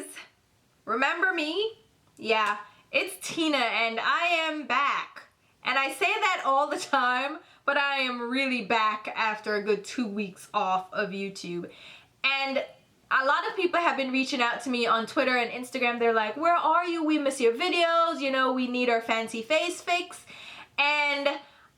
guys, remember me? Yeah, it's Tina and I am back. And I say that all the time, but I am really back after a good 2 weeks off of YouTube. And a lot of people have been reaching out to me on Twitter and Instagram. They're like, where are you? We miss your videos. You know, we need our fancy face fix. And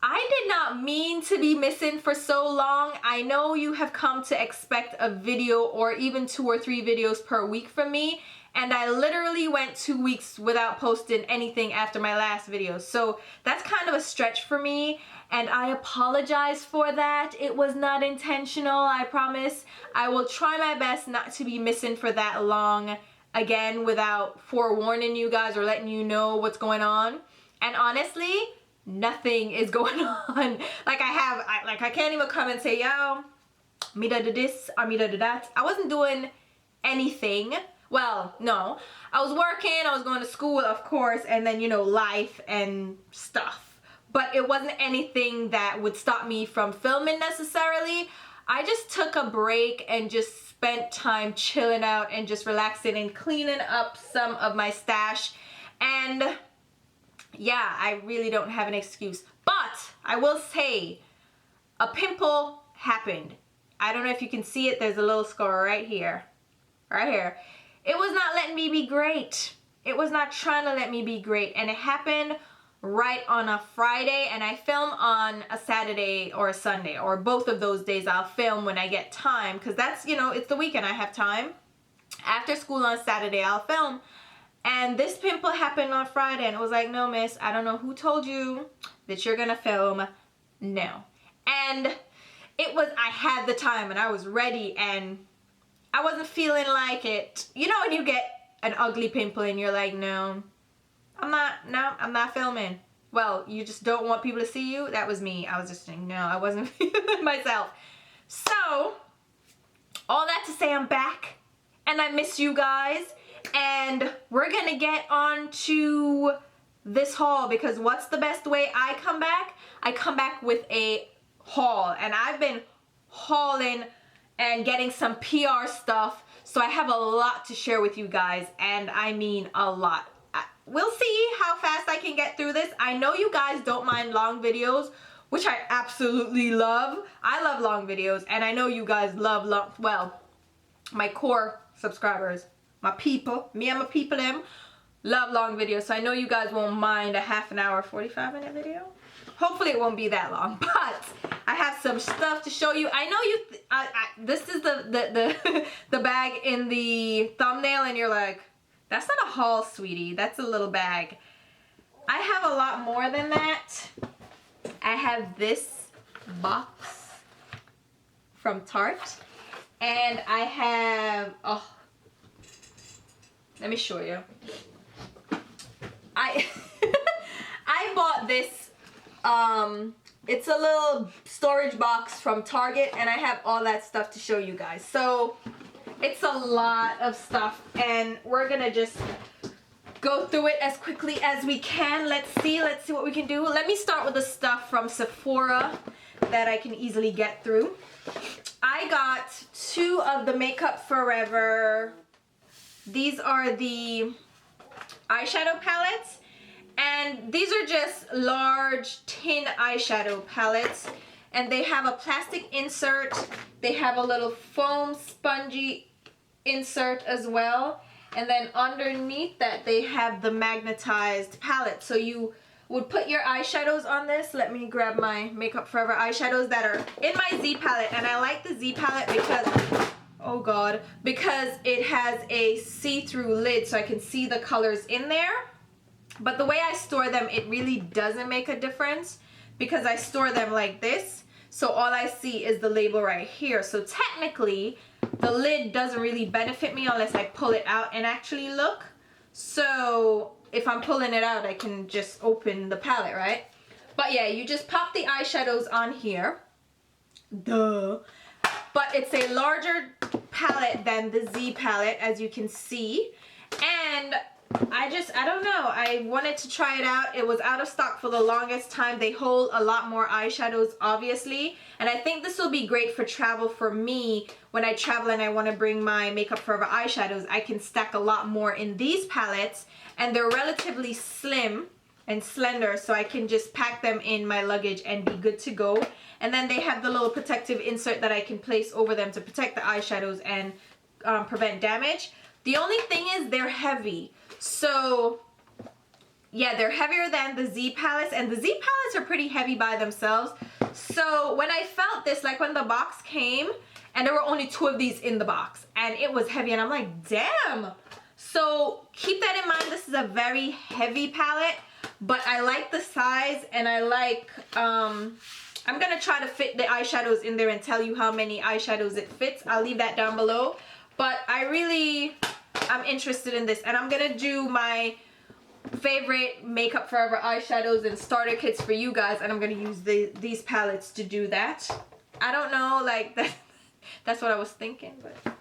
I did not mean to be missing for so long. I know you have come to expect a video or even 2 or 3 videos per week from me. And I literally went 2 weeks without posting anything after my last video. So that's kind of a stretch for me. And I apologize for that. It was not intentional, I promise. I will try my best not to be missing for that long again without forewarning you guys or letting you know what's going on. And honestly, nothing is going on. Like I can't even come and say, yo, me da this or me da that. I wasn't doing anything. Well, no, I was working, I was going to school, of course, and then, you know, life and stuff. But it wasn't anything that would stop me from filming necessarily. I just took a break and just spent time chilling out and just relaxing and cleaning up some of my stash. And yeah, I really don't have an excuse. But I will say, a pimple happened. I don't know if you can see it. There's a little scar right here. Right here. It was not letting me be great. It was not trying to let me be great. And it happened right on a Friday. And I film on a Saturday or a Sunday. Or both of those days I'll film when I get time. Because that's, you know, it's the weekend. I have time. After school on Saturday, I'll film. And this pimple happened on Friday, and it was like, no, miss, I don't know who told you that you're gonna film. No. And it was, I had the time, and I was ready, and I wasn't feeling like it. You know when you get an ugly pimple, and you're like, no, I'm not filming. Well, you just don't want people to see you? That was me. I was just saying, no, I wasn't feeling myself. So, all that to say, I'm back, and I miss you guys. And we're gonna get on to this haul, because what's the best way I come back? I come back with a haul, and I've been hauling and getting some PR stuff, so I have a lot to share with you guys, and I mean a lot. We'll see how fast I can get through this. I know you guys don't mind long videos, which I absolutely love. I love long videos, and I know you guys love long, well, my core subscribers. My people, me and my people them, love long videos. So I know you guys won't mind a half an hour, 45-minute video. Hopefully it won't be that long. But I have some stuff to show you. I know you, this is the bag in the thumbnail, and you're like, that's not a haul, sweetie. That's a little bag. I have a lot more than that. I have this box from Tarte. And I have, oh, let me show you. I bought this, it's a little storage box from Target, and I have all that stuff to show you guys. So it's a lot of stuff, and we're gonna just go through it as quickly as we can. Let's see what we can do. Let me start with the stuff from Sephora that I can easily get through. I got 2 of the Makeup Forever. These are the eyeshadow palettes, and these are just large tin eyeshadow palettes, and they have a plastic insert. They have a little foam spongy insert as well, and then underneath that they have the magnetized palette. So you would put your eyeshadows on this. Let me grab my Makeup Forever eyeshadows that are in my Z palette, and I like the Z palette because, oh god, because it has a see-through lid so I can see the colors in there. But the way I store them, it really doesn't make a difference because I store them like this. So all I see is the label right here. So technically, the lid doesn't really benefit me unless I pull it out and actually look. So if I'm pulling it out, I can just open the palette, right? But yeah, you just pop the eyeshadows on here. Duh. But it's a larger palette than the Z palette, as you can see. And I don't know. I wanted to try it out. It was out of stock for the longest time. They hold a lot more eyeshadows, obviously. And I think this will be great for travel for me. When I travel and I want to bring my Makeup Forever eyeshadows, I can stack a lot more in these palettes. And they're relatively slim and slender, so I can just pack them in my luggage and be good to go. And then they have the little protective insert that I can place over them to protect the eyeshadows and prevent damage. The only thing is they're heavy. So yeah, they're heavier than the Z palettes, and the Z palettes are pretty heavy by themselves. So when I felt this, like when the box came, and there were only 2 of these in the box, and it was heavy, and I'm like, damn. So keep that in mind. This is a very heavy palette, but I like the size, and I like, I'm gonna try to fit the eyeshadows in there and tell you how many eyeshadows it fits. I'll leave that down below. But I'm interested in this, and I'm gonna do my favorite Makeup Forever eyeshadows and starter kits for you guys, and I'm gonna use these palettes to do that. I don't know, like that's what I was thinking. But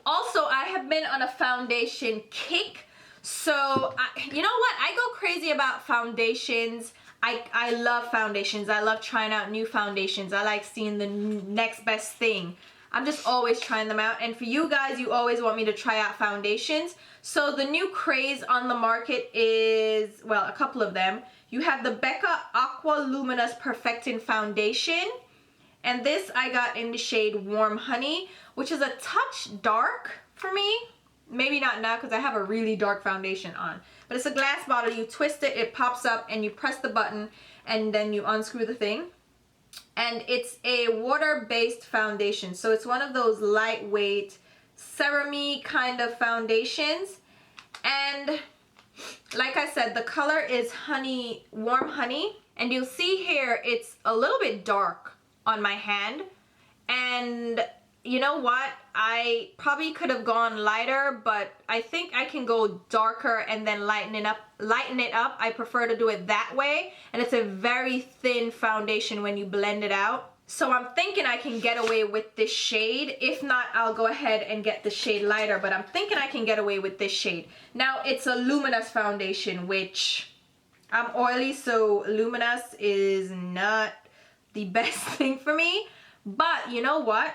also, I have been on a foundation kick. So you know what, I go crazy about foundations. I love foundations. I love trying out new foundations. I like seeing the next best thing. I'm just always trying them out, and for you guys, you always want me to try out foundations. So the new craze on the market is, well, a couple of them. You have the Becca Aqua Luminous Perfecting Foundation, and this I got in the shade Warm Honey, which is a touch dark for me. Maybe not now because I have a really dark foundation on, but it's a glass bottle. You twist it, it pops up, and you press the button, and then you unscrew the thing. And it's a water-based foundation, so it's one of those lightweight serum-y kind of foundations. And like I said, the color is Warm Honey, and you'll see here it's a little bit dark on my hand. And you know what, I probably could have gone lighter, but I think I can go darker and then lighten it up. I prefer to do it that way, and it's a very thin foundation when you blend it out. So I'm thinking I can get away with this shade. If not, I'll go ahead and get the shade lighter, but I'm thinking I can get away with this shade. Now, it's a luminous foundation, which I'm oily, so luminous is not the best thing for me. But you know what?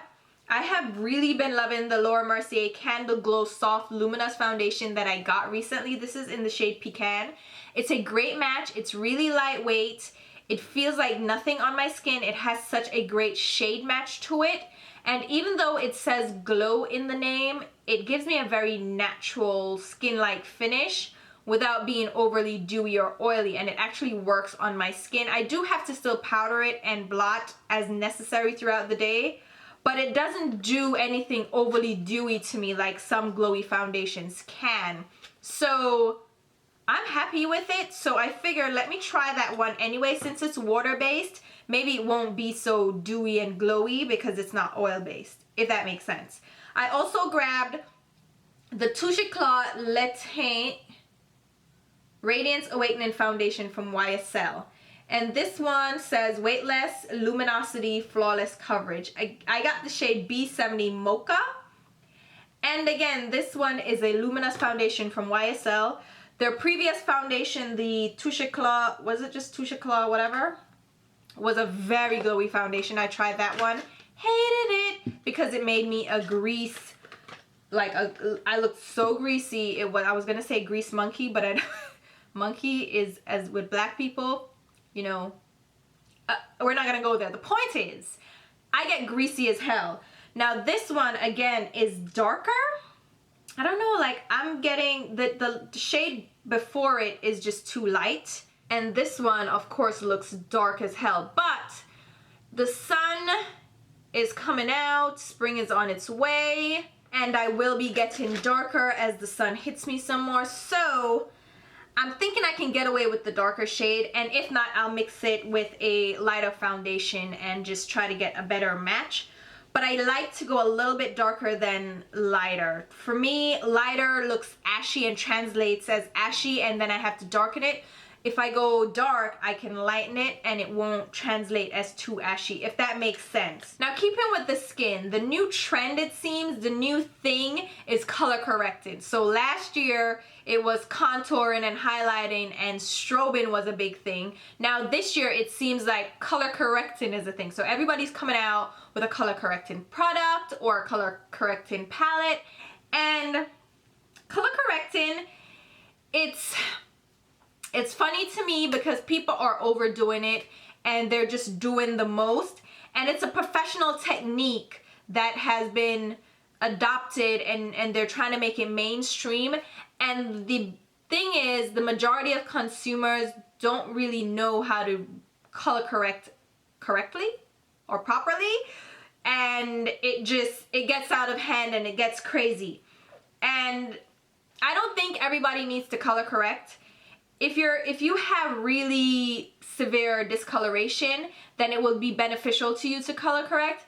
I have really been loving the Laura Mercier Candle Glow Soft Luminous Foundation that I got recently. This is in the shade Pecan. It's a great match. It's really lightweight. It feels like nothing on my skin. It has such a great shade match to it. And even though it says glow in the name, it gives me a very natural skin-like finish without being overly dewy or oily, and it actually works on my skin. I do have to still powder it and blot as necessary throughout the day, but it doesn't do anything overly dewy to me like some glowy foundations can. So I'm happy with it. So I figured let me try that one anyway. Since it's water-based, maybe it won't be so dewy and glowy because it's not oil-based, if that makes sense. I also grabbed the Touche Éclat Le Teint Radiance Awakening Foundation from YSL. And this one says weightless, luminosity, flawless coverage. I got the shade B70 Mocha. And again, this one is a luminous foundation from YSL. Their previous foundation, the Touche Éclat, was it just Touche Éclat, whatever? Was a very glowy foundation. I tried that one. Hated it because it made me a grease, I looked so greasy. I was gonna say grease monkey, but monkey is, as with black people, you know, we're not gonna go there. The point is, I get greasy as hell. Now this one, again, is darker. I don't know, like I'm getting, the shade before it is just too light. And this one, of course, looks dark as hell. But the sun is coming out, spring is on its way, and I will be getting darker as the sun hits me some more. So I'm thinking I can get away with the darker shade, and if not, I'll mix it with a lighter foundation and just try to get a better match. But I like to go a little bit darker than lighter. For me, lighter looks ashy and translates as ashy, and then I have to darken it. if I go dark, I can lighten it and it won't translate as too ashy, if that makes sense. Now keeping with the skin, the new trend, it seems, the new thing is color corrected. So last year it was contouring and highlighting and strobing was a big thing. Now this year it seems like color correcting is a thing. So everybody's coming out with a color correcting product or a color correcting palette. And color correcting, it's funny to me because people are overdoing it and they're just doing the most. And it's a professional technique that has been adopted and they're trying to make it mainstream. And the thing is, the majority of consumers don't really know how to color correct correctly or properly. And it gets out of hand and it gets crazy. And I don't think everybody needs to color correct. If you have really severe discoloration, then it will be beneficial to you to color correct.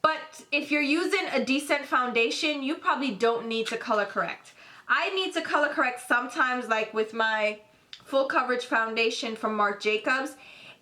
But if you're using a decent foundation, you probably don't need to color correct. I need to color correct sometimes, like with my full coverage foundation from Marc Jacobs.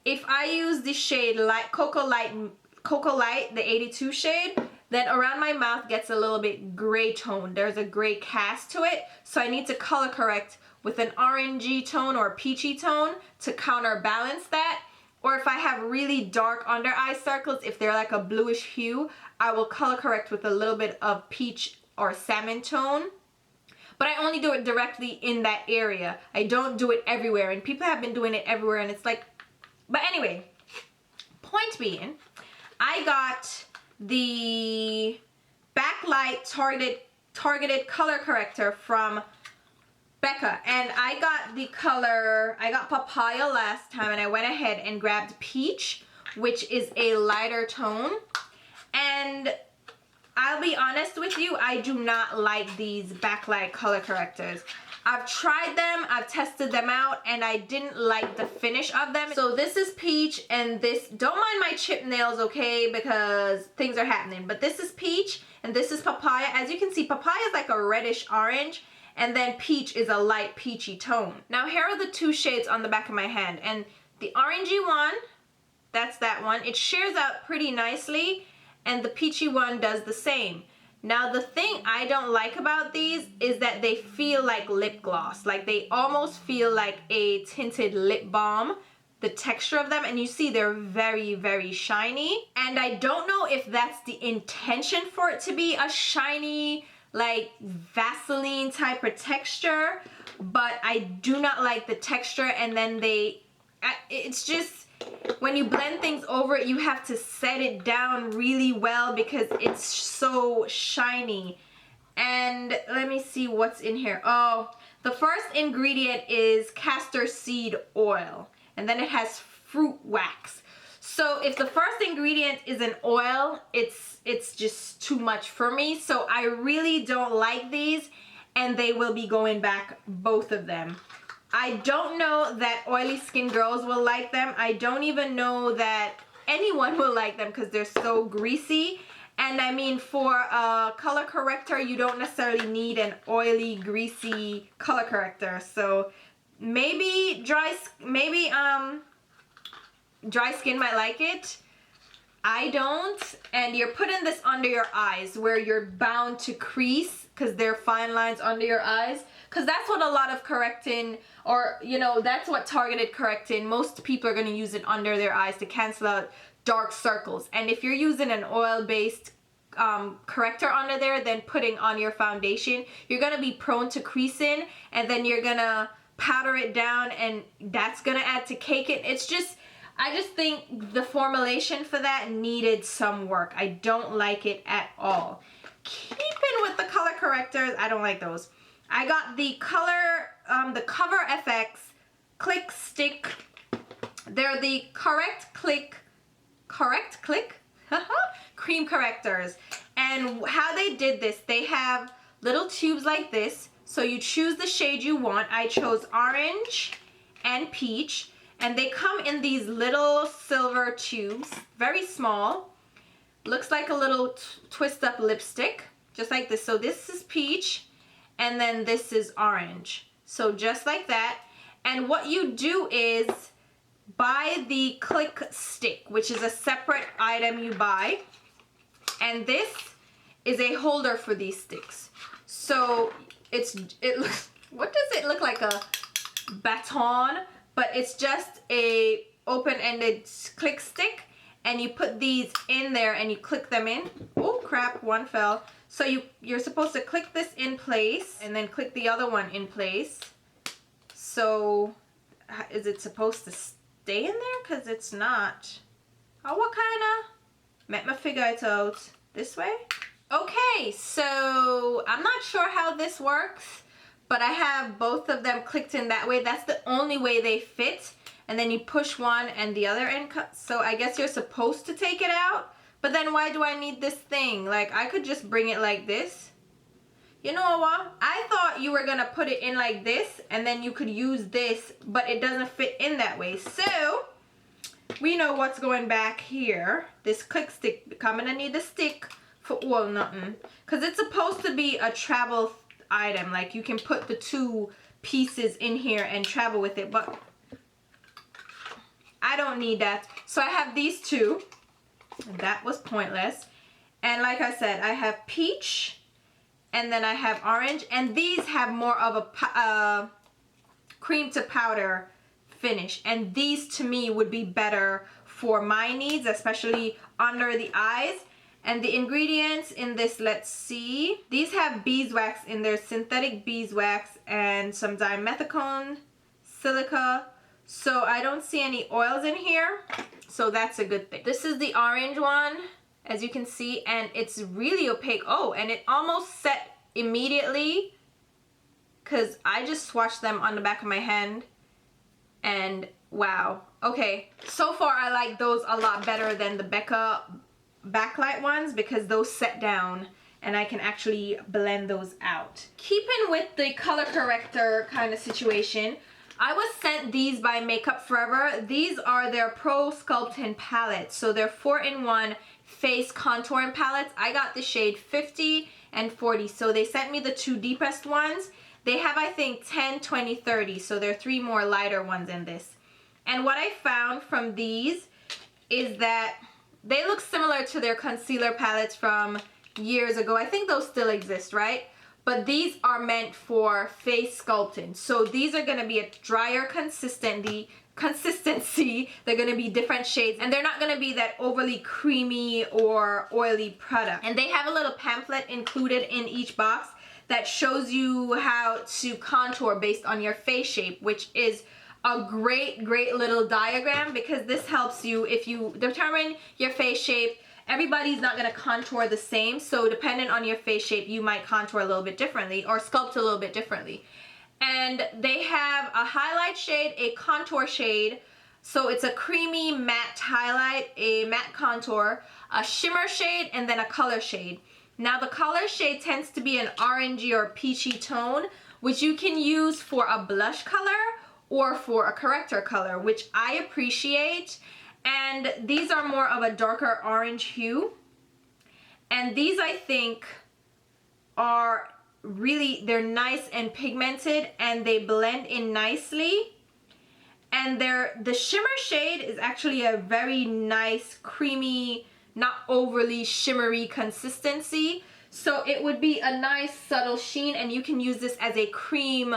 If I use the shade Cocoa Light, the 82 shade, then around my mouth gets a little bit gray tone. There's a gray cast to it, so I need to color correct with an orangey tone or peachy tone to counterbalance that. Or if I have really dark under eye circles, if they're like a bluish hue, I will color correct with a little bit of peach or salmon tone. But I only do it directly in that area. I don't do it everywhere, and people have been doing it everywhere and it's like, but anyway, point being, I got the backlight targeted color corrector from Becca, and I got the color, I got papaya last time, and I went ahead and grabbed peach, which is a lighter tone. And I'll be honest with you, I do not like these backlight color correctors. I've tried them, I've tested them out, and I didn't like the finish of them. So this is peach, and this, don't mind my chip nails, okay, because things are happening. But this is peach, and this is papaya. As you can see, papaya is like a reddish orange, and then peach is a light peachy tone. Now here are the two shades on the back of my hand, and the orangey one, that's that one. It shears out pretty nicely, and the peachy one does the same. Now the thing I don't like about these is that they feel like lip gloss. Like they almost feel like a tinted lip balm, the texture of them, and you see they're very, very shiny. And I don't know if that's the intention for it to be a shiny, like Vaseline type of texture, but I do not like the texture. And then it's just, when you blend things over it, you have to set it down really well because it's so shiny. And let me see what's in here. Oh, the first ingredient is castor seed oil, and then it has fruit wax. So if the first ingredient is an oil, it's just too much for me. So I really don't like these, and they will be going back, both of them. I don't know that oily skin girls will like them. I don't even know that anyone will like them because they're so greasy. And I mean, for a color corrector, you don't necessarily need an oily, greasy color corrector. So maybe dry skin might like it. I don't. And you're putting this under your eyes where you're bound to crease because there are fine lines under your eyes. Because that's what a lot of correcting, or you know, that's what targeted correcting, most people are going to use it under their eyes to cancel out dark circles. And if you're using an oil-based corrector under there, then putting on your foundation, you're going to be prone to creasing, and then you're going to powder it down, and that's going to add to cake it. It's just, I just think the formulation for that needed some work. I don't like it at all. Keeping with the color correctors, I don't like those. I got the Cover FX Click Stick. They're the Correct Click cream correctors. And how they did this, they have little tubes like this. So you choose the shade you want. I chose orange and peach. And they come in these little silver tubes, very small. Looks like a little twist up lipstick, just like this. So this is peach. And then this is orange. So just like that. And what you do is buy the click stick, which is a separate item you buy. And this is a holder for these sticks. So it looks, what does it look like? A baton, but it's just a open-ended click stick, and you put these in there and you click them in. Oh crap, one fell. So you're supposed to click this in place and then click the other one in place. So is it supposed to stay in there? Because it's not. Oh, what kind of? Let me figure it out. This way? Okay, so I'm not sure how this works, but I have both of them clicked in that way. That's the only way they fit. And then you push one and the other end. So I guess you're supposed to take it out. But then why do I need this thing? Like, I could just bring it like this. You know what? I thought you were gonna put it in like this and then you could use this, but it doesn't fit in that way. So we know what's going back here. This click stick. I'm gonna need a stick for, well, nothing. Because it's supposed to be a travel item. Like, you can put the two pieces in here and travel with it, but I don't need that. So I have these two. And that was pointless. And like I said, I have peach and then I have orange. And these have more of a cream to powder finish. And these to me would be better for my needs, especially under the eyes. And the ingredients in this, let's see. These have beeswax in there, synthetic beeswax, and some dimethicone, silica. So I don't see any oils in here. So that's a good thing. This is the orange one, as you can see, and it's really opaque. Oh, and it almost set immediately because I just swatched them on the back of my hand. And wow. Okay, so far I like those a lot better than the Becca backlight ones because those set down and I can actually blend those out. Keeping with the color corrector kind of situation, I was sent these by Makeup Forever. These are their Pro Sculpting Palettes. So they're 4-in-1 face contouring palettes. I got the shade 50 and 40. So they sent me the two deepest ones. They have, I think, 10, 20, 30. So there are 3 more lighter ones in this. And what I found from these is that they look similar to their concealer palettes from years ago. I think those still exist, right? But these are meant for face sculpting. So these are going to be a drier consistency. They're going to be different shades. And they're not going to be that overly creamy or oily product. And they have a little pamphlet included in each box that shows you how to contour based on your face shape, which is a great little diagram because this helps you if you determine your face shape. Everybody's not going to contour the same, so depending on your face shape, you might contour a little bit differently or sculpt a little bit differently. And they have a highlight shade, a contour shade, so it's a creamy matte highlight, a matte contour, a shimmer shade, and then a color shade. Now the color shade tends to be an orangey or peachy tone, which you can use for a blush color or for a corrector color, which I appreciate. And these are more of a darker orange hue. And these, I think, are really, they're nice and pigmented and they blend in nicely. And the shimmer shade is actually a very nice, creamy, not overly shimmery consistency. So it would be a nice subtle sheen, and you can use this as a cream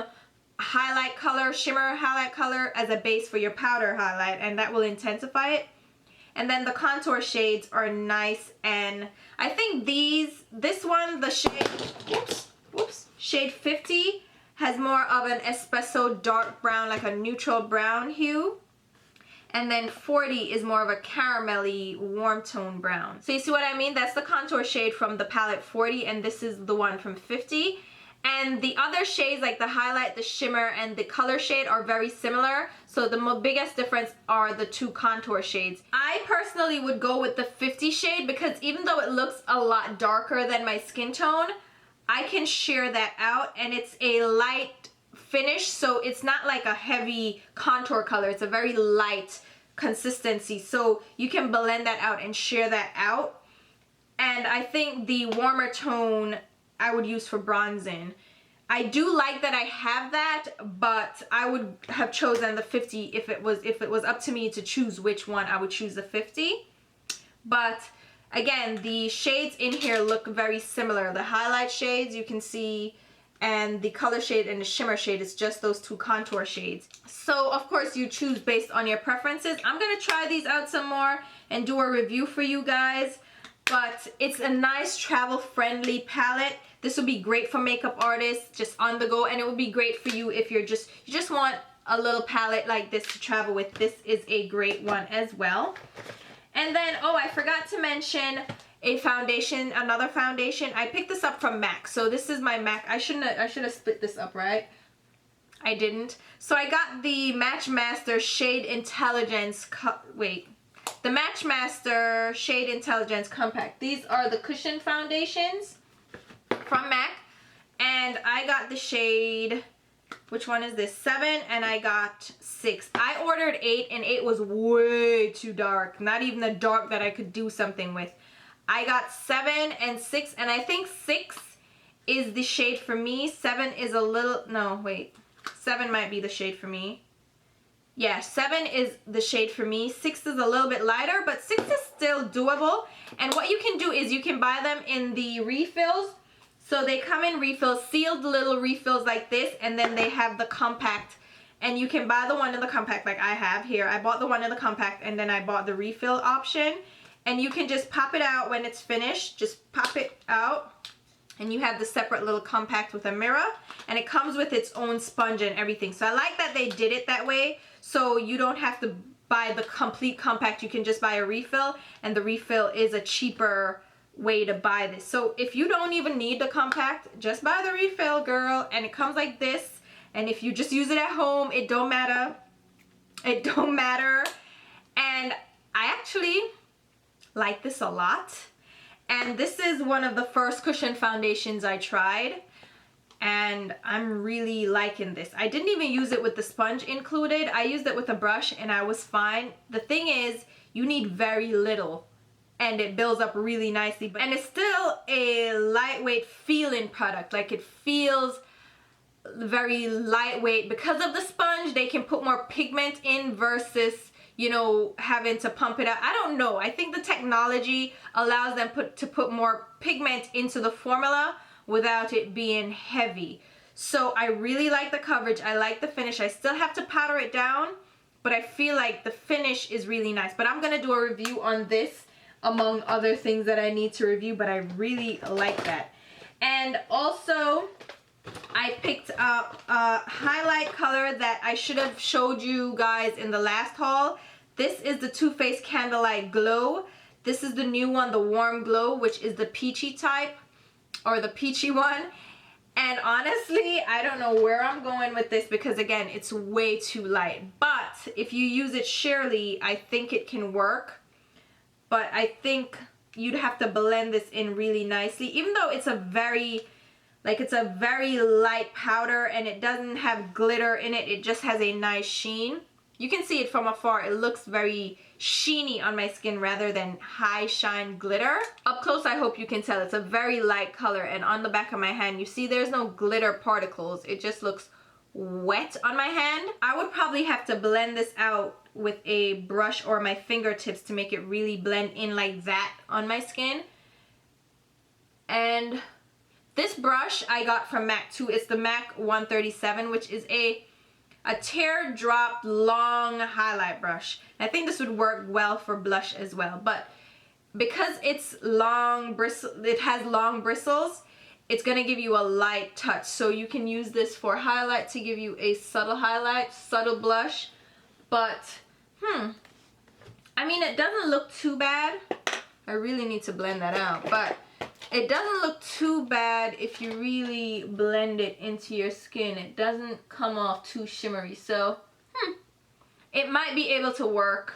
highlight color, shimmer highlight color as a base for your powder highlight, and that will intensify it. And then the contour shades are nice, and I think this one, the shade, shade 50 has more of an espresso dark brown, like a neutral brown hue. And then 40 is more of a caramelly warm tone brown. So you see what I mean? That's the contour shade from the palette 40, and this is the one from 50. And the other shades, like the highlight, the shimmer, and the color shade are very similar. So the biggest difference are the two contour shades. I personally would go with the 50 shade because even though it looks a lot darker than my skin tone, I can sheer that out, and it's a light finish. So it's not like a heavy contour color. It's a very light consistency. So you can blend that out and sheer that out. And I think the warmer tone I would use for bronzing. I do like that I have that, but I would have chosen the 50 if it was up to me to choose which one. I would choose the 50. But again, the shades in here look very similar. The highlight shades you can see, and the color shade and the shimmer shade is just those two contour shades. So of course you choose based on your preferences. I'm gonna try these out some more and do a review for you guys. But it's a nice travel friendly palette. This would be great for makeup artists, just on the go, and it would be great for you if you just want a little palette like this to travel with. This is a great one as well. And then, oh, I forgot to mention a foundation, another foundation. I picked this up from MAC. So this is my MAC. I should have split this up, right? I didn't. So I got the Matchmaster Shade Intelligence, the Matchmaster Shade Intelligence Compact. These are the cushion foundations from MAC, and I got the shade, which one is this, 7, and I got 6. I ordered 8, and 8 was way too dark, not even the dark that I could do something with. I got 7 and 6, and I think 6 is the shade for me. 7 is a little, no, wait, 7 might be the shade for me. Yeah, 7 is the shade for me. 6 is a little bit lighter, but 6 is still doable. And what you can do is you can buy them in the refills. So they come in refills, sealed little refills like this, and then they have the compact. And you can buy the one in the compact like I have here. I bought the one in the compact, and then I bought the refill option. And you can just pop it out when it's finished. Just pop it out. And you have the separate little compact with a mirror. And it comes with its own sponge and everything. So I like that they did it that way. So you don't have to buy the complete compact. You can just buy a refill. And the refill is a cheaper way to buy this. So if you don't even need the compact, just buy the refill, girl. And it comes like this. And if you just use it at home, it don't matter. It don't matter. And I actually like this a lot. And this is one of the first cushion foundations I tried. And I'm really liking this. I didn't even use it with the sponge included. I used it with a brush and I was fine. The thing is, you need very little. And it builds up really nicely. And it's still a lightweight feeling product. Like, it feels very lightweight. Because of the sponge, they can put more pigment in versus, you know, having to pump it out. I don't know. I think the technology allows them to put more pigment into the formula without it being heavy. So I really like the coverage. I like the finish. I still have to powder it down, but I feel like the finish is really nice. But I'm going to do a review on this among other things that I need to review, but I really like that. And also, I picked up a highlight color that I should have showed you guys in the last haul. This is the Too Faced Candlelight Glow. This is the new one, the Warm Glow, which is the peachy type, or the peachy one. And honestly, I don't know where I'm going with this because, again, it's way too light. But if you use it sheerly, I think it can work. But I think you'd have to blend this in really nicely. Even though it's a very, it's a very light powder and it doesn't have glitter in it. It just has a nice sheen. You can see it from afar. It looks very sheeny on my skin rather than high shine glitter. Up close, I hope you can tell. It's a very light color. And on the back of my hand, you see there's no glitter particles. It just looks wet on my hand. I would probably have to blend this out with a brush or my fingertips to make it really blend in like that on my skin. And this brush I got from MAC too. It's the MAC 137, which is a teardrop long highlight brush. I think this would work well for blush as well, but because it's long it has long bristles, it's gonna give you a light touch. So you can use this for highlight to give you a subtle highlight, subtle blush. But I mean, it doesn't look too bad. I really need to blend that out, but it doesn't look too bad if you really blend it into your skin. It doesn't come off too shimmery, so it might be able to work.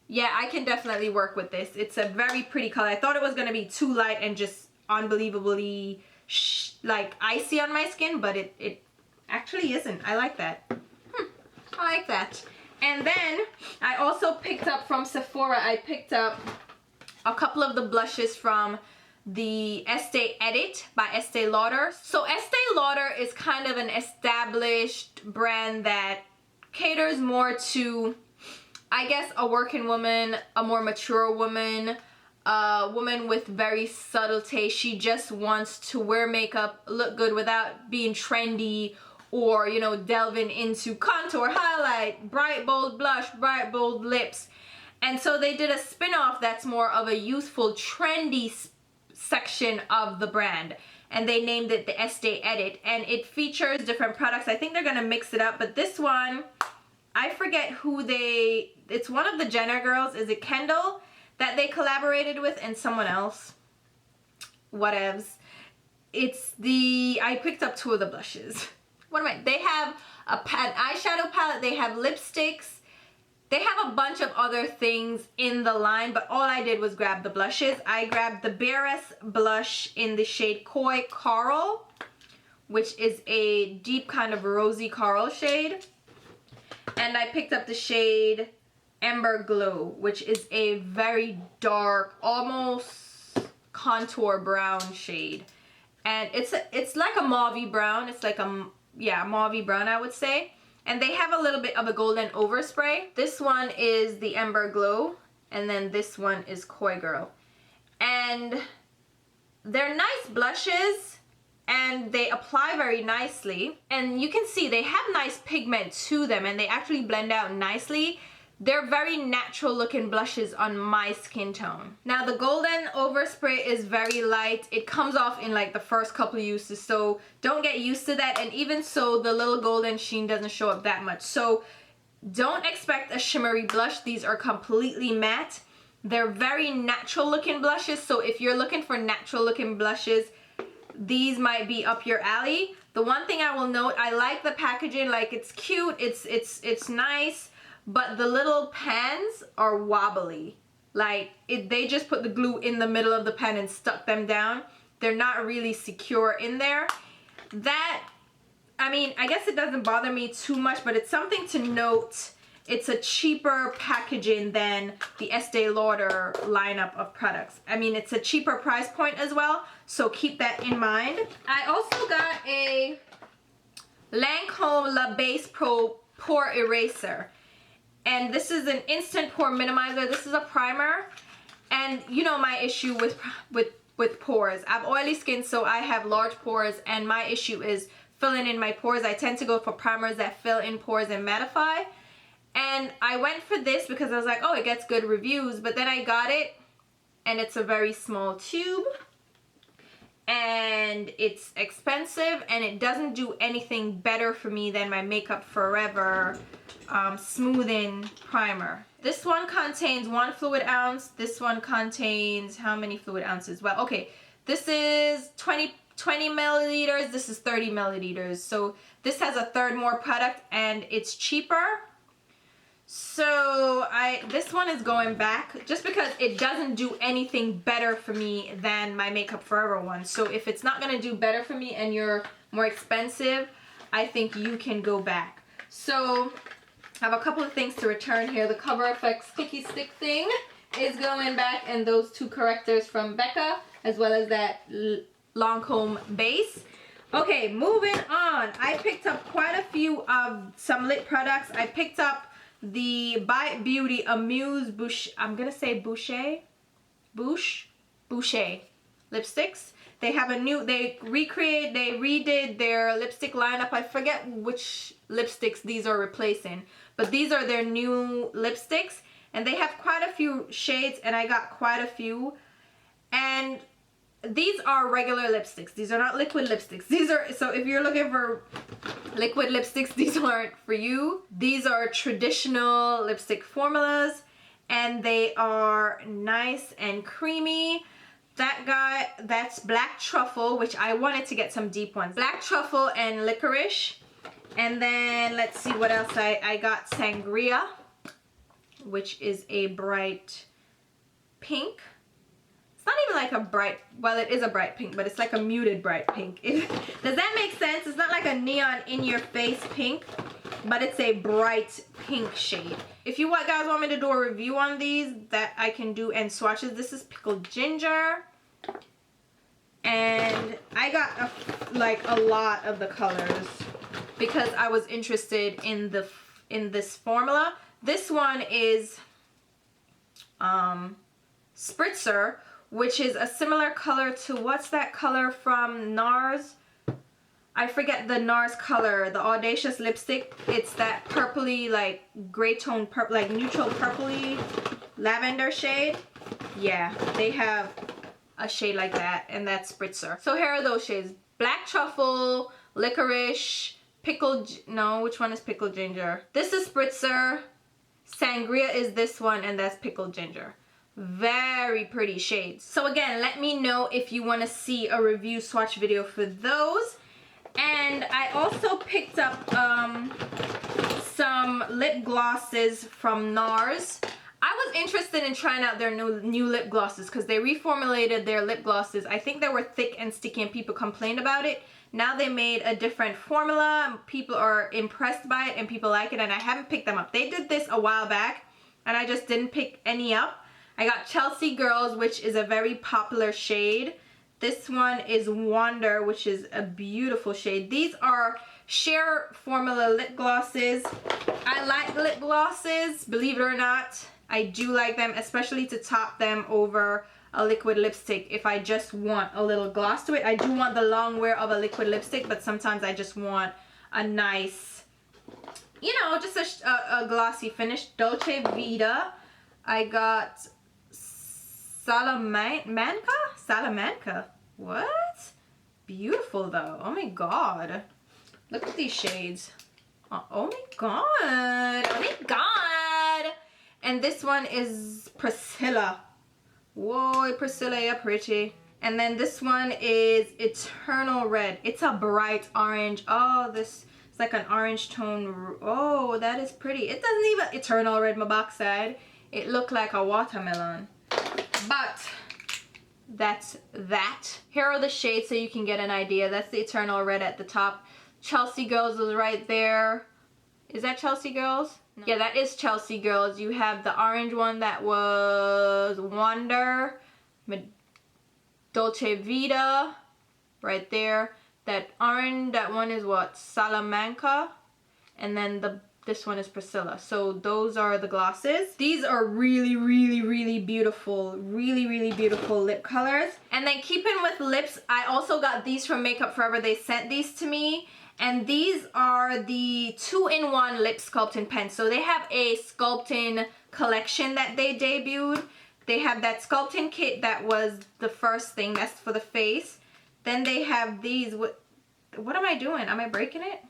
Yeah, I can definitely work with this. It's a very pretty color. I thought it was going to be too light and just unbelievably like icy on my skin, but it actually isn't. I like that. I like that. And then I also picked up from Sephora, I picked up a couple of the blushes from the Estee Edit by Estee Lauder. So Estee Lauder is kind of an established brand that caters more to, I guess, a working woman, a more mature woman, a woman with very subtle taste. She just wants to wear makeup, look good without being trendy or, you know, delving into contour, highlight, bright bold blush, bright bold lips. And so they did a spin-off that's more of a youthful, trendy section of the brand, and they named it the Estee Edit, and it features different products. I think they're gonna mix it up, but this one, I forget who it's one of the Jenner girls. Is it Kendall that they collaborated with and someone else? Whatevs. I picked up 2 of the blushes. They have an eyeshadow palette, they have lipsticks, they have a bunch of other things in the line, but all I did was grab the blushes. I grabbed the Bearess blush in the shade Koi Coral, which is a deep kind of rosy coral shade. And I picked up the shade Ember Glow, which is a very dark, almost contour brown shade. And it's like a mauvey brown. It's like a, yeah, mauvey brown, I would say. And they have a little bit of a golden overspray. This one is the Ember Glow, and then this one is Koi Girl. And they're nice blushes, and they apply very nicely. And you can see they have nice pigment to them, and they actually blend out nicely. They're very natural looking blushes on my skin tone. Now the golden overspray is very light. It comes off in like the first couple of uses, so don't get used to that. And even so, the little golden sheen doesn't show up that much. So don't expect a shimmery blush. These are completely matte. They're very natural looking blushes, so if you're looking for natural looking blushes, these might be up your alley. The one thing I will note, I like the packaging. Like, it's cute, it's nice. But the little pans are wobbly. Like, they just put the glue in the middle of the pen and stuck them down. They're not really secure in there. That, I mean, I guess it doesn't bother me too much, but it's something to note. It's a cheaper packaging than the Estee Lauder lineup of products. I mean, it's a cheaper price point as well, so keep that in mind. I also got a Lancome La Base Pro Pore Eraser. And this is an instant pore minimizer. This is a primer. And you know my issue with pores. I have oily skin, so I have large pores, and my issue is filling in my pores. I tend to go for primers that fill in pores and mattify. And I went for this because I was like, oh, it gets good reviews. But then I got it, and it's a very small tube. And it's expensive, and it doesn't do anything better for me than my Makeup Forever smoothing primer. This one contains 1 fluid ounce. This one contains how many fluid ounces? Well, okay, this is 20 milliliters. This is 30 milliliters. So this has a third more product, and it's cheaper. So this one is going back just because it doesn't do anything better for me than my Makeup Forever one. So if it's not gonna do better for me and you're more expensive, I think you can go back. So I have a couple of things to return here. The Cover FX sticky stick thing is going back, and those 2 correctors from Becca, as well as that Lancome base. Okay, moving on. I picked up quite a few of some lip products. I picked up the Bite Beauty Amuse Bouche, I'm gonna say Boucher lipsticks. They have a new, they redid their lipstick lineup. I forget which lipsticks these are replacing, but these are their new lipsticks, and they have quite a few shades, and I got quite a few. And these are regular lipsticks. These are not liquid lipsticks. These are, so if you're looking for liquid lipsticks, these aren't for you. These are traditional lipstick formulas, and they are nice and creamy. That guy, that's Black Truffle, which I wanted to get some deep ones. Black Truffle and Licorice. And then let's see what else I got. Sangria, which is a bright pink. It's not even like a bright, well, it is a bright pink, but it's like a muted bright pink. Does that make sense? It's not like a neon in your face pink, but it's a bright pink shade. If you guys want me to do a review on these, that I can do, and swatches. This is Pickled Ginger. And I got a lot of the colors because I was interested in this formula. This one is Spritzer, which is a similar color to, what's that color from Nars? I forget the Nars color, the Audacious lipstick. It's that purpley, like gray tone purple, like neutral purpley lavender shade. Yeah, they have a shade like that, and that's Spritzer. So here are those shades: Black Truffle, Licorice, Pickled, no, which one is Pickled Ginger? This is Spritzer. Sangria is this one, and that's Pickled Ginger. Very pretty shades. So again, let me know if you want to see a review swatch video for those. And I also picked up some lip glosses from Nars. I was interested in trying out their new lip glosses because they reformulated their lip glosses. I think they were thick and sticky and people complained about it. Now they made a different formula. People are impressed by it and people like it, and I haven't picked them up. They did this a while back and I just didn't pick any up. I got Chelsea Girls, which is a very popular shade. This one is Wonder, which is a beautiful shade. These are sheer formula lip glosses. I like lip glosses, believe it or not. I do like them, especially to top them over a liquid lipstick. If I just want a little gloss to it. I do want the long wear of a liquid lipstick, but sometimes I just want a nice, you know, just a glossy finish. Dolce Vita. I got Salamanca. What? Beautiful though. Oh my god. Look at these shades. Oh my god. Oh my god. And this one is Priscilla. Whoa, Priscilla, you're pretty. And then this one is Eternal Red. It's a bright orange. Oh, this is like an orange tone. Oh, that is pretty. It doesn't even Eternal Red, my backside. It looked like a watermelon. But that's that. Here are the shades so you can get an idea. That's the Eternal Red at the top. Chelsea Girls is right there. Is that Chelsea Girls? No. Yeah, that is Chelsea Girls. You have the orange one that was Wonder. Dolce Vita. Right there. That orange, that one is what? Salamanca. And then this one is Priscilla. So those are the glosses. These are really, really, really beautiful. Really, really beautiful lip colors. And then keeping with lips, I also got these from Makeup Forever. They sent these to me. And these are the 2-in-1 lip sculpting pens. So they have a sculpting collection that they debuted. They have that sculpting kit that was the first thing. That's for the face. Then they have these. What am I doing? Am I breaking it?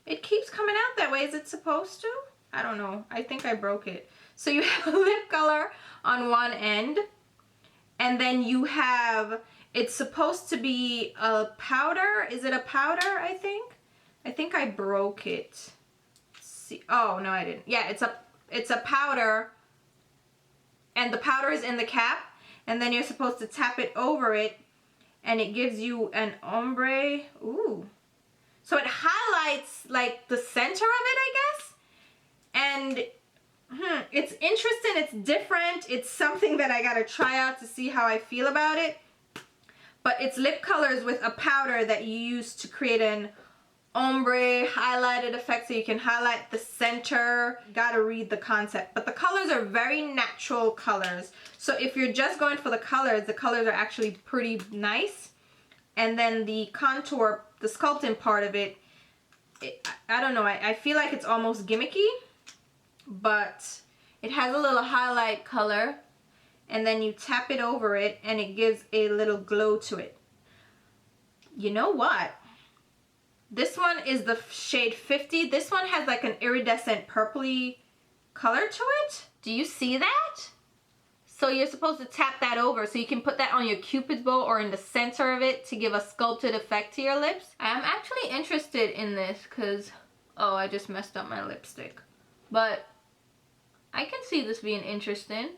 It keeps coming out that way. Is it supposed to? I don't know. I think I broke it. So you have a lip color on one end. And then you have, it's supposed to be a powder. Is it a powder, I think? I think I broke it. See, oh, no, I didn't. Yeah, it's a powder. And the powder is in the cap. And then you're supposed to tap it over it. And it gives you an ombre. Ooh. So it highlights like the center of it, I guess. And it's interesting, it's different. It's something that I gotta try out to see how I feel about it. But it's lip colors with a powder that you use to create an ombre highlighted effect, so you can highlight the center. Gotta read the concept. But the colors are very natural colors. So if you're just going for the colors are actually pretty nice. And then the contour, the sculpting part of it, I don't know, I feel like it's almost gimmicky, but it has a little highlight color, and then you tap it over it and it gives a little glow to it. You know what? This one is the shade 50. This one has like an iridescent purpley color to it. Do you see that? So you're supposed to tap that over so you can put that on your Cupid's bow or in the center of it to give a sculpted effect to your lips. I'm actually interested in this because, oh, I just messed up my lipstick. But I can see this being interesting.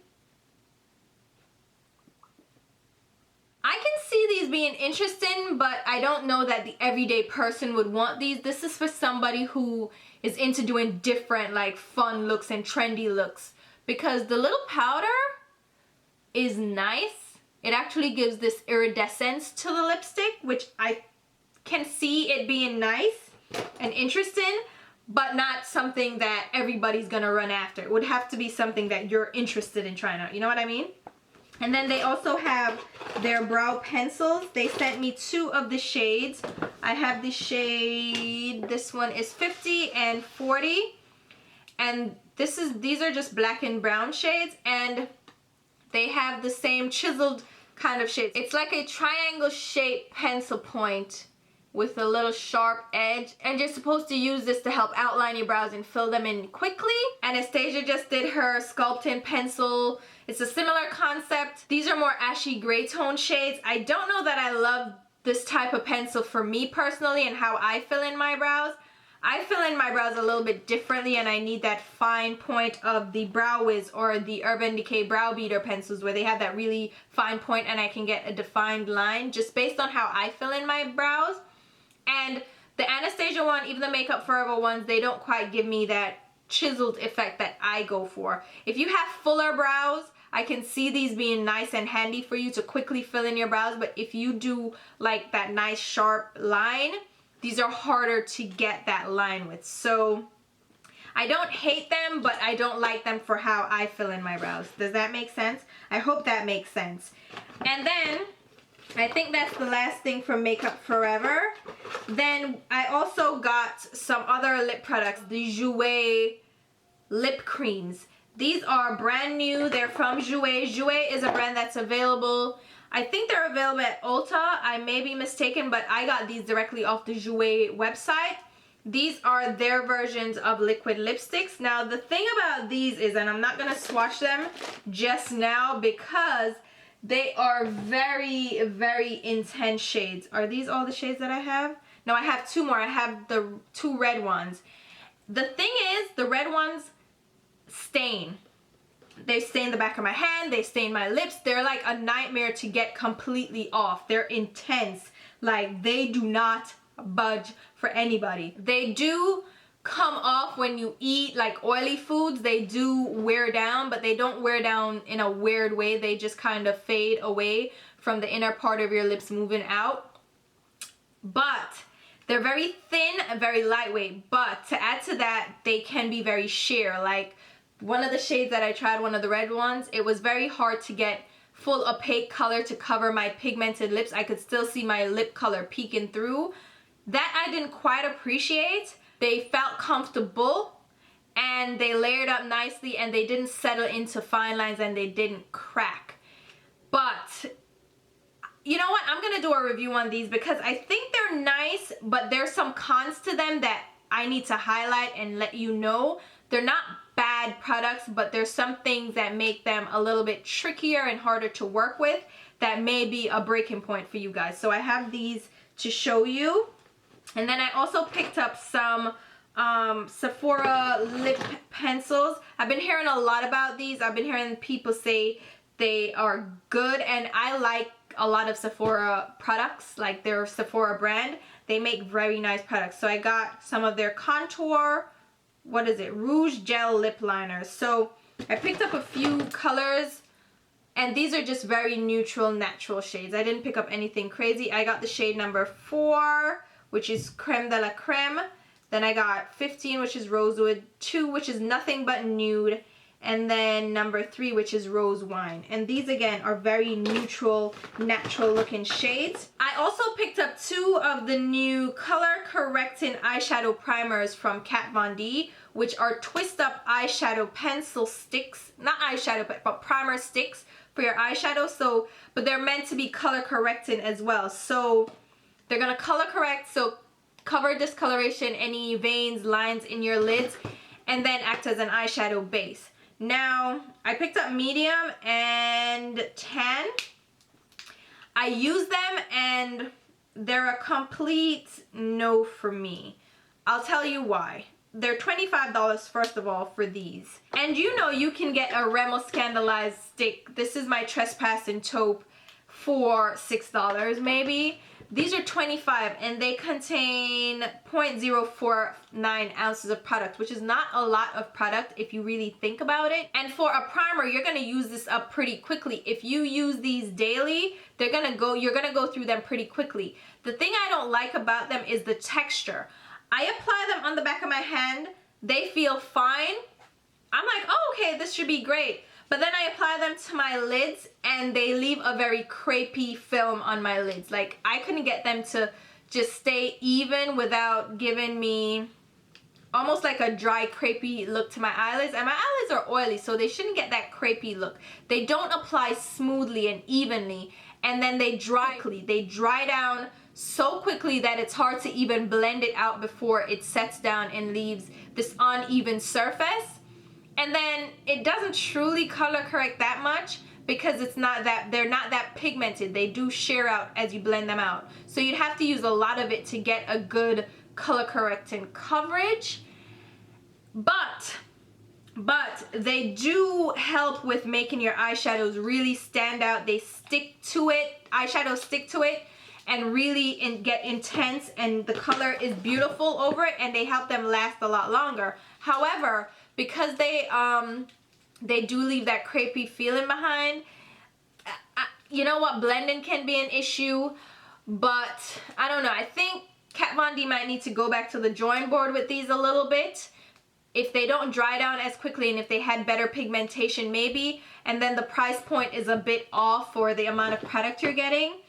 I can see these being interesting, but I don't know that the everyday person would want these. This is for somebody who is into doing different, like, fun looks and trendy looks. Because the little powder is nice, it actually gives this iridescence to the lipstick, which I can see it being nice and interesting, but not something that everybody's gonna run after. It would have to be something that you're interested in trying out, you know what I mean? And then they also have their brow pencils. They sent me 2 of the shades. I have the shade, this one is 50 and 40. And these are just black and brown shades, and they have the same chiseled kind of shades. It's like a triangle shaped pencil point with a little sharp edge, and you're supposed to use this to help outline your brows and fill them in quickly. Anastasia just did her Sculpting pencil. It's a similar concept. These are more ashy gray tone shades. I don't know that I love this type of pencil for me personally and how I fill in my brows. I fill in my brows a little bit differently, and I need that fine point of the Brow Wiz or the Urban Decay Brow Beater pencils where they have that really fine point and I can get a defined line just based on how I fill in my brows. And the Anastasia one, even the Makeup Forever ones, they don't quite give me that chiseled effect that I go for. If you have fuller brows, I can see these being nice and handy for you to quickly fill in your brows, but if you do like that nice sharp line, these are harder to get that line with. So I don't hate them, but I don't like them for how I fill in my brows. Does that make sense? I hope that makes sense. And then I think that's the last thing from Makeup Forever. Then I also got some other lip products, the Jouer lip creams. These are brand new. They're from Jouer. Jouer is a brand that's available. I think they're available at Ulta. I may be mistaken, but I got these directly off the Jouer website. These are their versions of liquid lipsticks. Now, the thing about these is, and I'm not going to swatch them just now because they are very, very intense shades. Are these all the shades that I have? No, I have 2 more. I have the 2 red ones. The thing is, the red ones stain. They stain the back of my hand. They stain my lips. They're like a nightmare to get completely off. They're intense. Like, they do not budge for anybody. They do come off when you eat like oily foods. They do wear down, but they don't wear down in a weird way. They just kind of fade away from the inner part of your lips moving out. But they're very thin and very lightweight. But to add to that, they can be very sheer. Like one of the shades that I tried, one of the red ones, it was very hard to get full opaque color to cover my pigmented lips. I could still see my lip color peeking through. That I didn't quite appreciate. They felt comfortable and they layered up nicely and they didn't settle into fine lines and they didn't crack. But you know what? I'm going to do a review on these because I think they're nice, but there's some cons to them that I need to highlight and let you know. They're not bad products, but there's some things that make them a little bit trickier and harder to work with that may be a breaking point for you guys. So I have these to show you. And then I also picked up some Sephora Lip Pencils. I've been hearing a lot about these. I've been hearing people say they are good, and I like a lot of Sephora products, like their Sephora brand. They make very nice products. So I got some of their contour, what is it, Rouge Gel Lip Liners. So I picked up a few colors, and these are just very neutral, natural shades. I didn't pick up anything crazy. I got the shade number 4, which is Creme de la Creme. Then I got 15, which is Rosewood, 2, which is Nothing But Nude, and then number 3, which is Rose Wine. And these again are very neutral, natural looking shades. I also picked up 2 of the new color correcting eyeshadow primers from Kat Von D, which are twist up eyeshadow pencil sticks, not eyeshadow, but primer sticks for your eyeshadow. So, but they're meant to be color correcting as well. So they're gonna color correct, so cover discoloration, any veins, lines in your lids, and then act as an eyeshadow base. Now, I picked up medium and tan. I use them and they're a complete no for me. I'll tell you why. They're $25 first of all for these. And you know you can get a Rimmel Scandalized stick. This is my Trespassing taupe for $6 maybe. These are 25 and they contain 0.049 ounces of product, which is not a lot of product if you really think about it. And for a primer, you're gonna use this up pretty quickly. If you use these daily, you're gonna go through them pretty quickly. The thing I don't like about them is the texture. I apply them on the back of my hand, they feel fine. I'm like, oh, okay, this should be great. But then I apply them to my lids and they leave a very crepey film on my lids. Like, I couldn't get them to just stay even without giving me almost like a dry, crepey look to my eyelids. And my eyelids are oily, so they shouldn't get that crepey look. They don't apply smoothly and evenly, and then they dry quickly. They dry down so quickly that it's hard to even blend it out before it sets down and leaves this uneven surface. And then it doesn't truly color correct that much because it's not that, they're not that pigmented. They do sheer out as you blend them out. So you'd have to use a lot of it to get a good color correcting coverage. But they do help with making your eyeshadows really stand out. They stick to it, eyeshadows stick to it and really get intense, and the color is beautiful over it, and they help them last a lot longer. However, because they do leave that crepey feeling behind, you know what, blending can be an issue, but I don't know. I think Kat Von D might need to go back to the drawing board with these a little bit. If they don't dry down as quickly and if they had better pigmentation maybe, and then the price point is a bit off for the amount of product you're getting.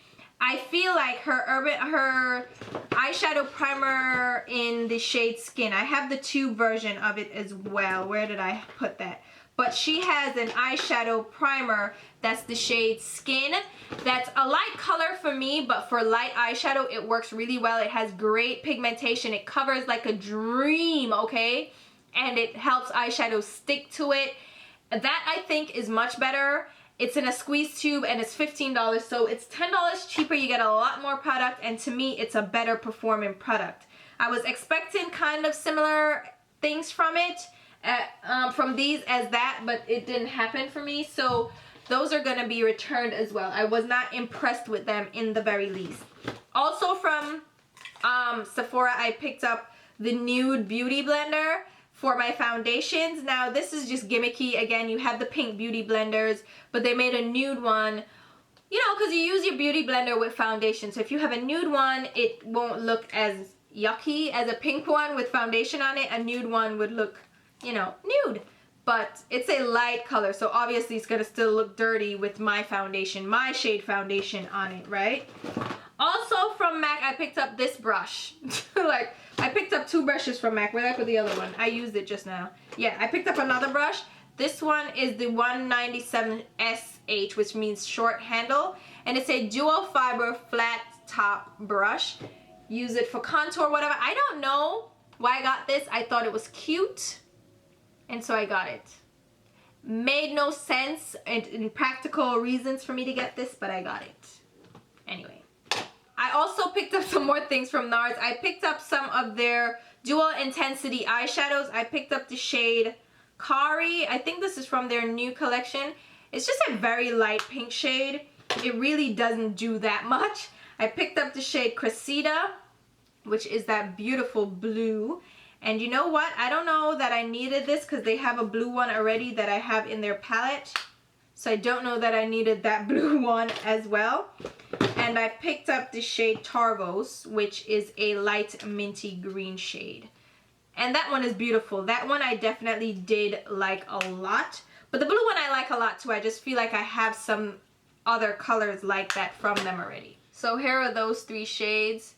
I feel like her eyeshadow primer in the shade Skin, I have the tube version of it as well. Where did I put that? But she has an eyeshadow primer that's the shade Skin. That's a light color for me, but for light eyeshadow, it works really well. It has great pigmentation. It covers like a dream, okay? And it helps eyeshadow stick to it. That, I think, is much better. It's in a squeeze tube and it's $15, so it's $10 cheaper. You get a lot more product, and to me, it's a better performing product. I was expecting kind of similar things from it, from these as that, but it didn't happen for me, so those are gonna be returned as well. I was not impressed with them in the very least. Also from Sephora, I picked up the Nude Beauty Blender for my foundations. Now this is just gimmicky. Again, you have the pink beauty blenders, but they made a nude one, you know, because you use your beauty blender with foundation. So if you have a nude one, it won't look as yucky as a pink one with foundation on it. A nude one would look, you know, nude, but it's a light color, so obviously it's gonna still look dirty with my foundation, my shade foundation on it, right? Also from MAC, I picked up this brush. Like, I picked up two brushes from MAC. Where did I put the other one? I used it just now. Yeah, I picked up another brush. This one is the 197SH, which means short handle. And it's a dual fiber flat top brush. Use it for contour, whatever. I don't know why I got this. I thought it was cute, and so I got it. Made no sense in practical reasons for me to get this, but I got it. Anyway. I also picked up some more things from Nars. I picked up some of their dual intensity eyeshadows. I picked up the shade Kari. I think this is from their new collection. It's just a very light pink shade. It really doesn't do that much. I picked up the shade Cressida, which is that beautiful blue. And you know what? I don't know that I needed this because they have a blue one already that I have in their palette. So I don't know that I needed that blue one as well. And I picked up the shade Tarvos, which is a light minty green shade. And that one is beautiful. That one I definitely did like a lot. But the blue one I like a lot too. I just feel like I have some other colors like that from them already. So here are those three shades.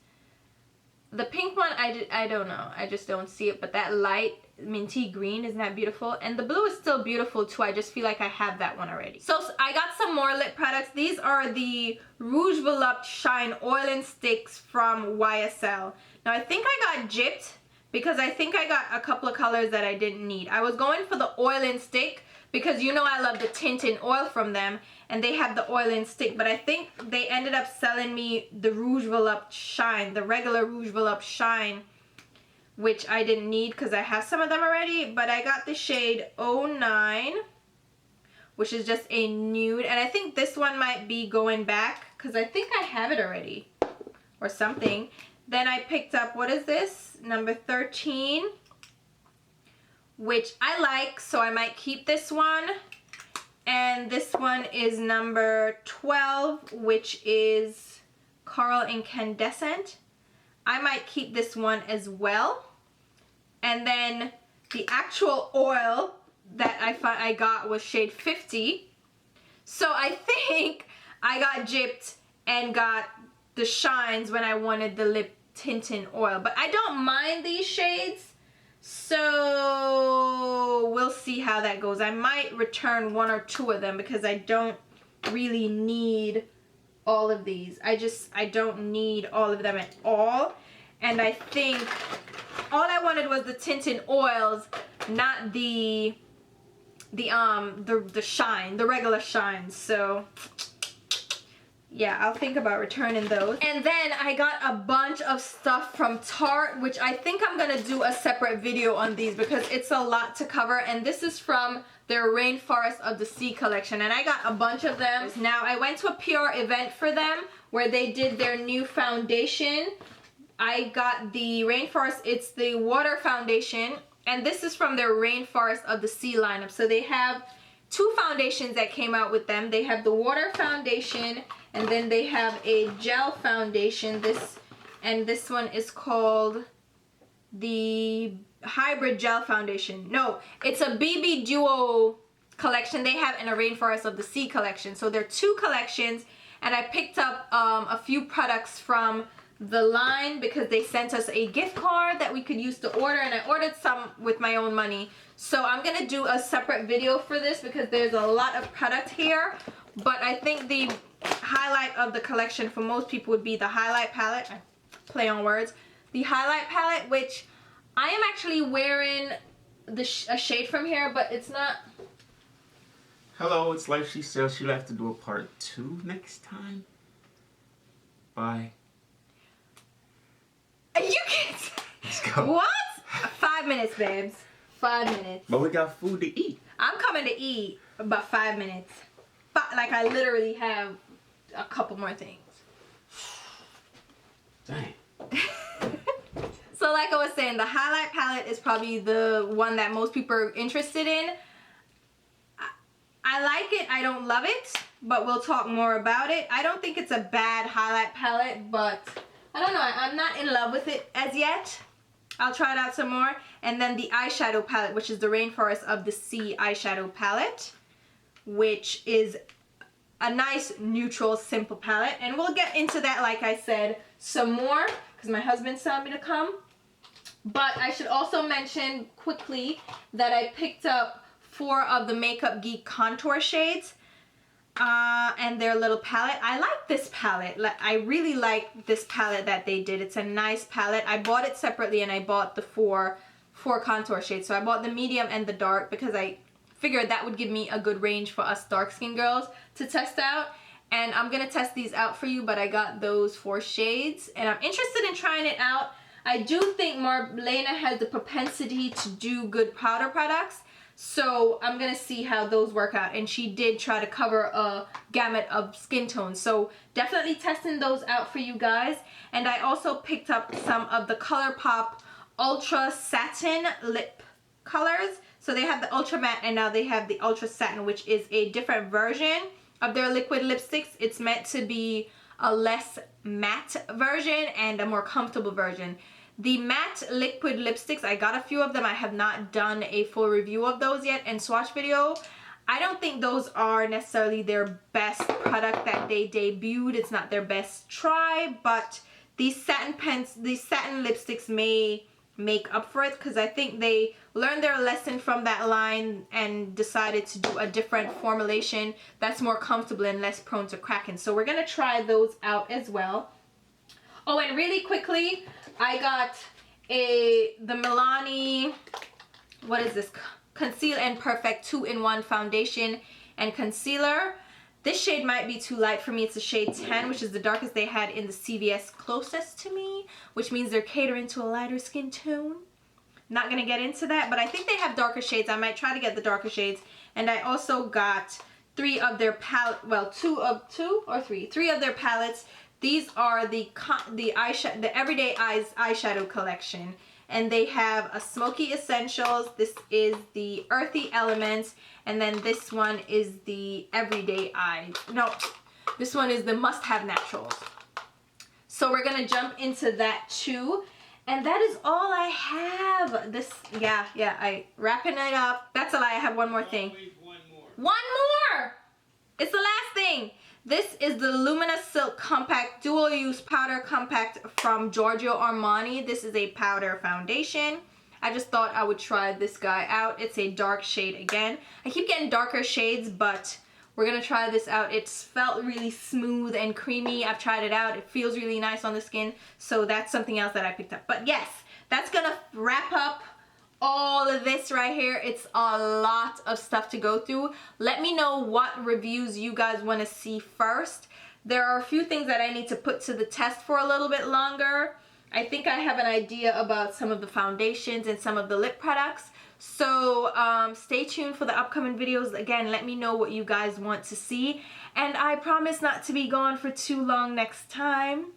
The pink one, I don't know. I just don't see it. But that light minty green, isn't that beautiful? And the blue is still beautiful too. I just feel like I have that one already. So I got some more lip products. These are the Rouge Volupte Shine Oil-in Sticks from YSL. Now I think I got gypped because I think I got a couple of colors that I didn't need. I was going for the oil-in stick because you know I love the tint in oil from them, and they have the oil-in stick, but I think they ended up selling me the Rouge Volupte Shine, the regular Rouge Volupte Shine, which I didn't need because I have some of them already. But I got the shade 09, which is just a nude, and I think this one might be going back because I think I have it already. Or or something. Then I picked up, what is this? Number 13, which I like, so I might keep this one. And this one is number 12, which is Coral Incandescent. I might keep this one as well. And then the actual oil that I got was shade 50. So I think I got gypped and got the shines when I wanted the lip tinting oil. But I don't mind these shades. So we'll see how that goes. I might return 1 or 2 of them because I don't really need all of these. I don't need all of them at all. And I think all I wanted was the tinted oils, not the shine, the regular shines. So yeah, I'll think about returning those. And then I got a bunch of stuff from Tarte, which I think I'm gonna do a separate video on these because it's a lot to cover. And this is from their Rainforest of the Sea collection, and I got a bunch of them. Now I went to a PR event for them where they did their new foundation. I got the Rainforest, it's the water foundation, and this is from their Rainforest of the Sea lineup. So they have 2 foundations that came out with them. They have the water foundation, and then they have a gel foundation. This one is called the Hybrid Gel Foundation. No, it's a BB Duo collection they have in a Rainforest of the Sea collection. So there are 2 collections, and I picked up a few products from the line because they sent us a gift card that we could use to order, and I ordered some with my own money. So I'm gonna do a separate video for this because there's a lot of product here. But I think the highlight of the collection for most people would be the highlight palette. Play on words. The highlight palette, which I am actually wearing a shade from here, but it's not. Hello, it's like she said she'll have to do a part 2 next time. Bye. You can't. Let's go. What? 5 minutes, babes. 5 minutes. But we got food to eat. I'm coming to eat about 5 minutes. But like I literally have a couple more things. Dang. So like I was saying, the highlight palette is probably the one that most people are interested in. I like it. I don't love it, but we'll talk more about it. I don't think it's a bad highlight palette, but I don't know. I'm not in love with it as yet. I'll try it out some more. And then the eyeshadow palette, which is the Rainforest of the Sea eyeshadow palette, which is a nice neutral simple palette. And we'll get into that, like I said, some more because my husband's telling me to come. But I should also mention quickly that I picked up 4 of the Makeup Geek contour shades and their little palette. I like this palette. I really like this palette that they did. It's a nice palette. I bought it separately and I bought the four contour shades. So I bought the medium and the dark because I figured that would give me a good range for us dark skin girls to test out. And I'm gonna test these out for you, but I got those 4 shades and I'm interested in trying it out. I do think Marlena has the propensity to do good powder products, so I'm gonna see how those work out. And she did try to cover a gamut of skin tones, so definitely testing those out for you guys. And I also picked up some of the ColourPop Ultra Satin lip colors. So they have the Ultra Matte and now they have the Ultra Satin, which is a different version of their liquid lipsticks. It's meant to be a less matte version and a more comfortable version. The matte liquid lipsticks, I got a few of them. I have not done a full review of those yet and swatch video. I don't think those are necessarily their best product that they debuted. It's not their best try, but these satin lipsticks may make up for it because I think they learned their lesson from that line and decided to do a different formulation that's more comfortable and less prone to cracking. So we're gonna try those out as well. Oh, and really quickly, I got the Milani, what is this? Conceal and Perfect 2-in-1 foundation and concealer. This shade might be too light for me. It's a shade 10, which is the darkest they had in the CVS closest to me, which means they're catering to a lighter skin tone. Not gonna get into that, but I think they have darker shades. I might try to get the darker shades. And I also got 3 of their palette, well, 3 of their palettes. These are the eyeshadow, the Everyday Eyes eyeshadow collection. And they have a Smoky Essentials. This is the Earthy Elements. And then this one is the Everyday Eyes. No, this one is the Must Have Naturals. So we're going to jump into that too. And that is all I have. This, yeah, I wrapping it up. That's a lie. I have one more thing. One more. One more! It's the last thing. This is the Luminous Silk Compact Dual Use Powder Compact from Giorgio Armani. This is a powder foundation. I just thought I would try this guy out. It's a dark shade again. I keep getting darker shades, but we're gonna try this out. It's felt really smooth and creamy. I've tried it out. It feels really nice on the skin. So that's something else that I picked up. But yes, that's gonna wrap up all of this right here. It's a lot of stuff to go through. Let me know what reviews you guys want to see first. There are a few things that I need to put to the test for a little bit longer. I think I have an idea about some of the foundations and some of the lip products. So stay tuned for the upcoming videos. Again, let me know what you guys want to see. And I promise not to be gone for too long next time.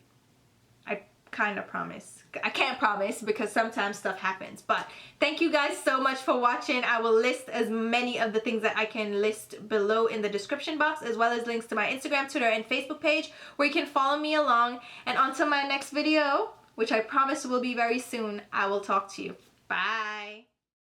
I kind of promise. I can't promise because sometimes stuff happens. But thank you guys so much for watching. I will list as many of the things that I can list below in the description box, as well as links to my Instagram, Twitter, and Facebook page where you can follow me along. And until my next video, which I promise will be very soon, I will talk to you. Bye.